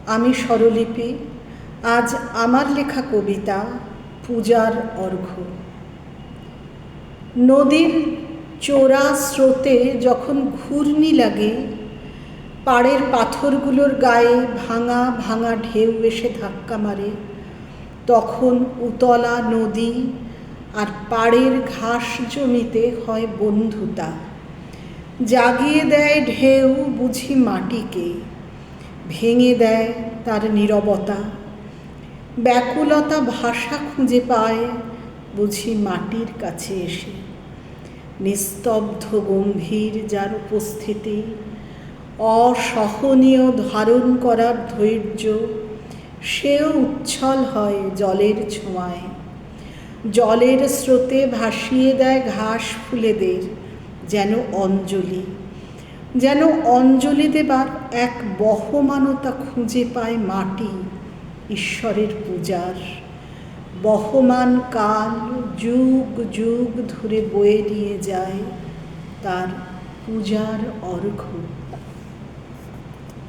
আমি স্বরলিপি। আজ আমার লেখা কবিতা পূজার অর্ঘ্য। নদীর চোরা স্রোতে যখন ঘূর্ণি লাগে, পাড়ের পাথরগুলোর গায়ে ভাঙা ভাঙা ঢেউ এসে ধাক্কা মারে, তখন উতলা নদী আর পাড়ের ঘাস জমিতে হয় বন্ধুতা। জাগিয়ে দেয় ঢেউ বুঝি মাটিকে, ভেঙে দেয় তার নীরবতা। ব্যাকুলতা ভাষা খুঁজে পায় বুঝি মাটির কাছে এসে। নিস্তব্ধ গম্ভীর যার উপস্থিতি, অসহনীয় ধারণ করার ধৈর্য, সেও উচ্ছল হয় জলের ছোঁয়ায়। জলের স্রোতে ভাসিয়ে দেয় ঘাস ফুলেদের যেন অঞ্জলি। যেন অঞ্জলি দেবার এক বহমানতা খুঁজে পায় মাটি ঈশ্বরের পূজার। বহমান কাল যুগ যুগ ধরে বয়ে নিয়ে যায় তার পূজার অর্ঘ্য।